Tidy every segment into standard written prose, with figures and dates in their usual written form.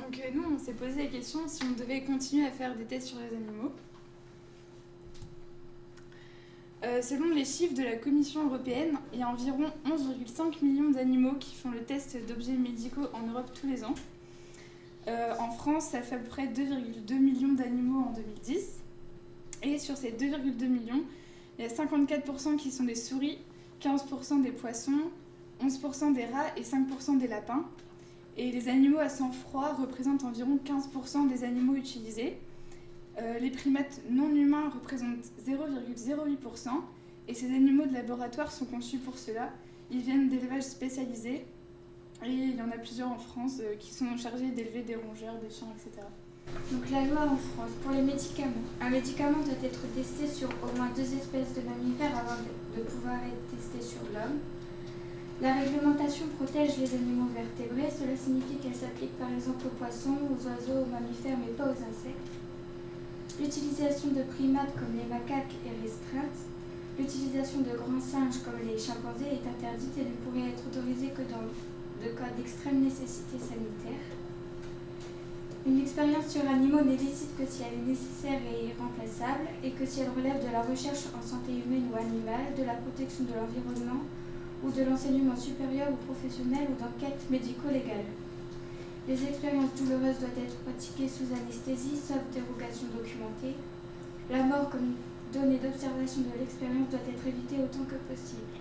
Donc nous, on s'est posé la question si on devait continuer à faire des tests sur les animaux. Selon les chiffres de la Commission européenne, il y a environ 11,5 millions d'animaux qui font le test d'objets médicaux en Europe tous les ans. En France, ça fait à peu près 2,2 millions d'animaux en 2010. Et sur ces 2,2 millions, il y a 54% qui sont des souris, 15% des poissons, 11% des rats et 5% des lapins. Et les animaux à sang froid représentent environ 15% des animaux utilisés. Les primates non humains représentent 0,08%. Et ces animaux de laboratoire sont conçus pour cela. Ils viennent d'élevages spécialisés. Et il y en a plusieurs en France qui sont chargés d'élever des rongeurs, des chiens, etc. Donc la loi en France pour les médicaments. Un médicament doit être testé sur au moins 2 espèces de mammifères avant de pouvoir être testé sur l'homme. La réglementation protège les animaux vertébrés. Cela signifie qu'elle s'applique par exemple aux poissons, aux oiseaux, aux mammifères, mais pas aux insectes. L'utilisation de primates comme les macaques est restreinte. L'utilisation de grands singes comme les chimpanzés est interdite et ne pourrait être autorisée que dans de cas d'extrême nécessité sanitaire. Une expérience sur animaux n'est licite que si elle est nécessaire et irremplaçable et que si elle relève de la recherche en santé humaine ou animale, de la protection de l'environnement ou de l'enseignement supérieur ou professionnel ou d'enquête médico-légale. Les expériences douloureuses doivent être pratiquées sous anesthésie, sauf dérogation documentée. La mort comme donnée d'observation de l'expérience doit être évitée autant que possible.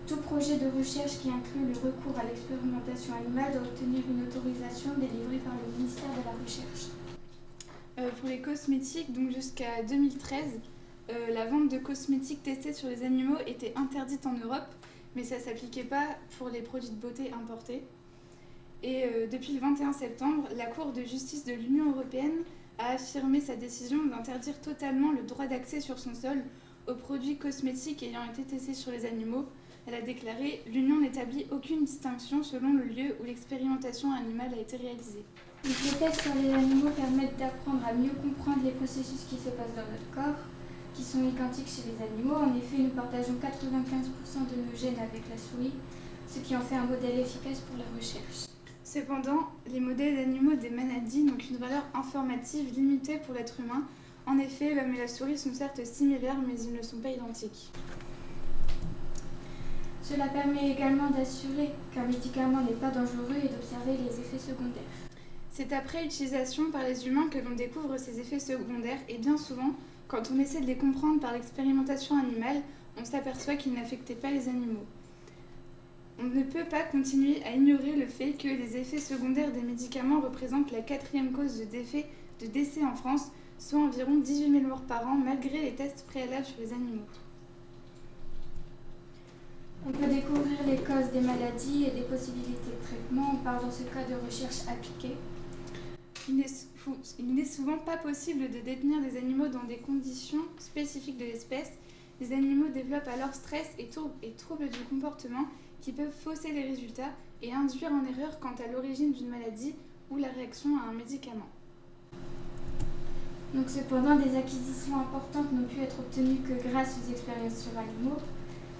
Tout projet de recherche qui inclut le recours à l'expérimentation animale doit obtenir une autorisation délivrée par le ministère de la Recherche. Pour les cosmétiques, donc jusqu'à 2013, la vente de cosmétiques testés sur les animaux était interdite en Europe, mais ça ne s'appliquait pas pour les produits de beauté importés. Et depuis le 21 septembre, la Cour de justice de l'Union européenne a affirmé sa décision d'interdire totalement le droit d'accès sur son sol aux produits cosmétiques ayant été testés sur les animaux. Elle a déclaré « L'Union n'établit aucune distinction selon le lieu où l'expérimentation animale a été réalisée ». Les tests sur les animaux permettent d'apprendre à mieux comprendre les processus qui se passent dans notre corps, qui sont identiques chez les animaux. En effet, nous partageons 95% de nos gènes avec la souris, ce qui en fait un modèle efficace pour la recherche. Cependant, les modèles d'animaux des maladies n'ont qu'une valeur informative limitée pour l'être humain. En effet, l'homme et la souris sont certes similaires, mais ils ne sont pas identiques. Cela permet également d'assurer qu'un médicament n'est pas dangereux et d'observer les effets secondaires. C'est après utilisation par les humains que l'on découvre ces effets secondaires et bien souvent, quand on essaie de les comprendre par l'expérimentation animale, on s'aperçoit qu'ils n'affectaient pas les animaux. On ne peut pas continuer à ignorer le fait que les effets secondaires des médicaments représentent la 4e cause de décès en France, soit environ 18 000 morts par an, malgré les tests préalables sur les animaux. On peut découvrir les causes des maladies et des possibilités de traitement. On parle dans ce cas de recherche appliquée. Il n'est souvent pas possible de détenir des animaux dans des conditions spécifiques de l'espèce. Les animaux développent alors stress et troubles du comportement qui peuvent fausser les résultats et induire en erreur quant à l'origine d'une maladie ou la réaction à un médicament. Donc cependant, des acquisitions importantes n'ont pu être obtenues que grâce aux expériences sur animaux.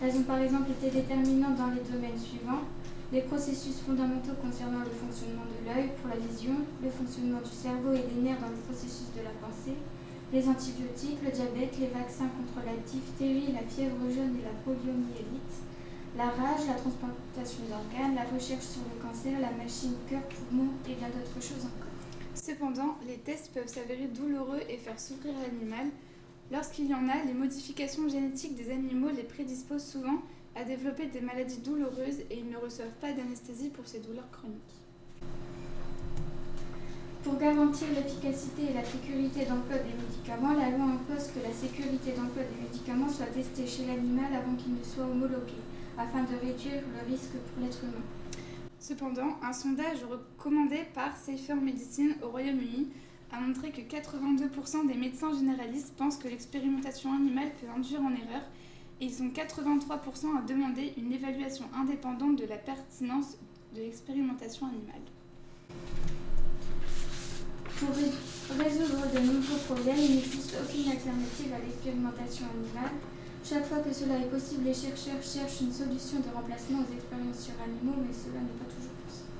Elles ont par exemple été déterminantes dans les domaines suivants: les processus fondamentaux concernant le fonctionnement de l'œil pour la vision, le fonctionnement du cerveau et des nerfs dans le processus de la pensée, les antibiotiques, le diabète, les vaccins contre la diphtérie, la fièvre jaune et la poliomyélite, la rage, la transplantation d'organes, la recherche sur le cancer, la machine cœur-poumon et bien d'autres choses encore. Cependant, les tests peuvent s'avérer douloureux et faire souffrir l'animal. Lorsqu'il y en a, les modifications génétiques des animaux les prédisposent souvent à développer des maladies douloureuses et ils ne reçoivent pas d'anesthésie pour ces douleurs chroniques. Pour garantir l'efficacité et la sécurité d'emploi des médicaments, la loi impose que la sécurité d'emploi des médicaments soit testée chez l'animal avant qu'il ne soit homologué, afin de réduire le risque pour l'être humain. Cependant, un sondage recommandé par Safer Medicine au Royaume-Uni a montré que 82% des médecins généralistes pensent que l'expérimentation animale peut induire en erreur et ils sont 83% à demander une évaluation indépendante de la pertinence de l'expérimentation animale. Pour résoudre de nombreux problèmes, il n'existe aucune alternative à l'expérimentation animale. Chaque fois que cela est possible, les chercheurs cherchent une solution de remplacement aux expériences sur animaux, mais cela n'est pas toujours possible.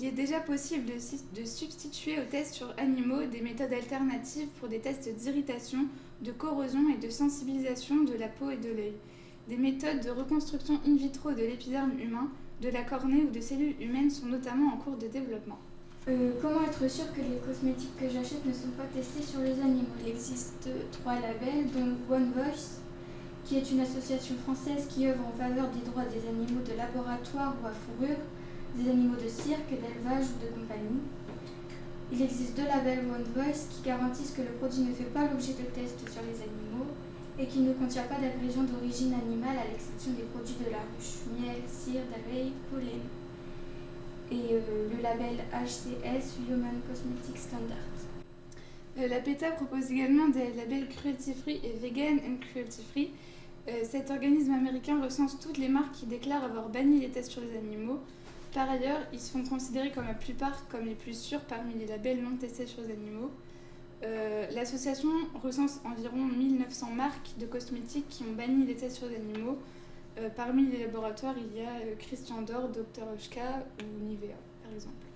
Il est déjà possible de substituer aux tests sur animaux des méthodes alternatives pour des tests d'irritation, de corrosion et de sensibilisation de la peau et de l'œil. Des méthodes de reconstruction in vitro de l'épiderme humain, de la cornée ou de cellules humaines sont notamment en cours de développement. Comment être sûr que les cosmétiques que j'achète ne sont pas testés sur les animaux? Il existe 3 labels, dont One Voice, qui est une association française qui œuvre en faveur des droits des animaux de laboratoire ou à fourrure, des animaux de cirque, d'élevage ou de compagnie. Il existe 2 labels One Voice qui garantissent que le produit ne fait pas l'objet de tests sur les animaux et qu'il ne contient pas d'ingrédients d'origine animale à l'exception des produits de la ruche, miel, cire d'abeille, pollen. Et le label HCS, Human Cosmetic Standard. La PETA propose également des labels cruelty-free et vegan and cruelty-free. Cet organisme américain recense toutes les marques qui déclarent avoir banni les tests sur les animaux. Par ailleurs, ils sont considérés comme la plupart comme les plus sûrs parmi les labels non testés sur les animaux. L'association recense environ 1900 marques de cosmétiques qui ont banni les tests sur les animaux. Parmi les laboratoires, il y a Christian Dior, Dr. Oshka ou Nivea, par exemple.